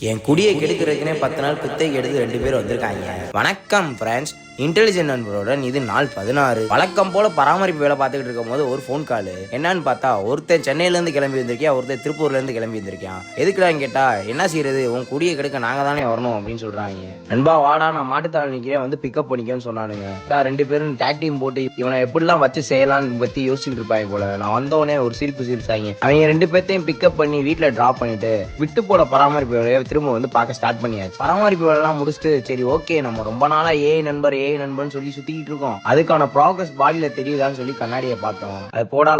என் குடியை கெடுக்கிறதுக்குனே 10 நாள் குத்தைக்கு எடுத்து 2 பேர் வந்திருக்காங்க. வணக்கம் ஃப்ரெண்ட்ஸ், இன்டெலிஜென்ட் நண்பருடன் இது நாள் 16. வழக்கம் போல பராமரிப்பு வேலை பார்த்துக்கிட்டு இருக்கும் போது ஒரு ஃபோன் கால். என்னன்னு பார்த்தா, ஒருத்தன் சென்னையிலேருந்து கிளம்பி வந்திருக்கியா, ஒருத்தர் திருப்பூர்லேருந்து கிளம்பி வந்திருக்கான். எதுக்குடான்னு கேட்டா, என்ன செய்யறது, உன் குடியை கெடுக்க நாங்கள் தானே வரணும் அப்படின்னு சொல்றாங்க. நண்பா வாடா, நான் மாட்டுத்தாள் நிற்கிறேன், வந்து பிக்கப் பண்ணிக்கன்னு சொன்னானுங்க. 2 பேரும் டேக் டீம் போட்டு இவனை எப்படிலாம் வச்சு செய்யலாம்னு பற்றி யோசிச்சுட்டு இருப்பாங்க போல. நான் வந்தோடனே ஒரு சிரிச்சாங்க. அவங்க 2 பேர்த்தையும் பிக்கப் பண்ணி வீட்டில் ட்ராப் பண்ணிட்டு விட்டு போட பராமரிப்பு வேலையை திரும்ப வந்து பார்க்க ஸ்டார்ட் பண்ணியாச்சு. பராமரிப்பு வேலைலாம் முடிச்சுட்டு சரி ஓகே, நம்ம ரொம்ப நாளா ஏஐ நண்பன் சொல்லி சுத்திக்கிட்டு இருக்கோம், அதுக்கான ப்ராக்ரஸ் பாடியில தெரியுதான்னு சொல்லி கண்ணாடியை பார்த்தோம். அது போடா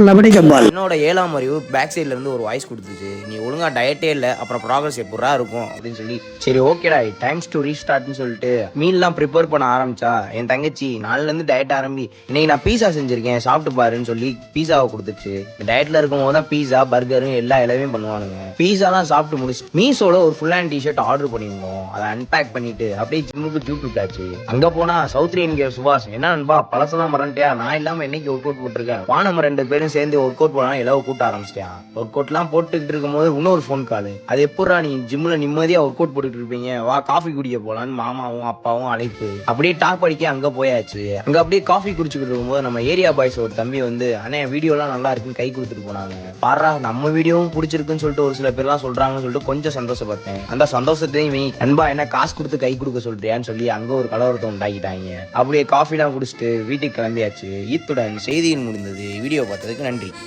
என்னோட 7ஆம் அறிவு பேக் சைட்ல இருந்து ஒரு வாய்ஸ் கொடுத்துச்சு, நீ ஒழுங்கா டயட்டே இல்ல, அப்புறம் ப்ராக்ரஸ் எப்படா இருக்கும் அப்படின்னு சொல்லி. சரி ஓகேடா, டைம்ஸ் டு ரீஸ்டார்ட்னு சொல்லிட்டு மீல்லாம் ப்ரிப்பேர் பண்ண ஆரம்பிச்சா. என் தங்கச்சி நாளில இருந்து டயட் ஆரம்பி, இன்னைக்கு நான் பீஸா செஞ்சிருக்கேன் சாப்பிட்டு பாருன்னு சொல்லி பீஸாவை கொடுத்துச்சு. டயட்ல இருக்கும் போது தான் பீஸா பர்கரும் எல்லா எல்லாமே பண்ணுவானுங்க. பீஸாலாம் சாப்பிட்டு முடிச்சு மீஷோல ஒரு ஃபுல் ஹேண்ட் டிஷர்ட் ஆர்டர் பண்ணிருந்தோம். அதை அன்பேக் பண்ணிட்டு அப்படியே ஜிம்முக்கு ஜூட் விட்டாச்சு. அங்க போனா சவுத்ரி என்கிற சுபாஷ், என்ன நண்பா பழசெல்லாம் மறந்துட்டியா, நான் இல்லாம என்னைக்கு ஒர்க் அவுட் போட்டிருக்கேன், வானம் 2 பேரும் சேர்ந்து ஒர்க் அவுட் போனா எல்லாம் கூட்ட ஆரம்பிச்சிட்டான். ஒர்க் அவுட் எல்லாம் போட்டுக்கிட்டு இருக்கும் போது இன்னொரு ஃபோன் கால். அது எப்படா நீ ஜிம்ல நிம்மதியா ஒர்க் அவுட் போட்டுட்டு இருப்பீங்க, வா காஃபி குடிக்க போலான்னு மாமாவும் அப்பாவும் அழைப்பு. அப்படியே டாப் அடிக்க அங்க போயாச்சு. அங்க அப்படியே காஃபி குடிச்சுக்கிட்டு இருக்கும்போது நம்ம ஏரியா பாய்ஸ் ஒரு தம்பி வந்து, அண்ணே வீடியோ எல்லாம் நல்லா இருக்குன்னு கை கொடுத்துட்டு போனாங்க. பாரா நம்ம வீடியோவும் பிடிச்சிருக்குன்னு சொல்லிட்டு ஒரு சில பேர்லாம் சொல்றாங்கன்னு சொல்லிட்டு கொஞ்சம் சந்தோஷப்பட்டேன். அந்த சந்தோஷத்தையும் நண்பா என்ன காசு கொடுத்து கை கொடுக்க சொல்றியான்னு சொல்லி அங்க ஒரு கலவரத்தை உண்டாக்கிட்டாங்க. அப்படியே காஃபிலாம் குடிச்சிட்டு வீட்டுக்கு கிளம்பியாச்சு. இத்துடன் செய்தியின் முடிந்தது. வீடியோ பார்த்ததுக்கு நன்றி.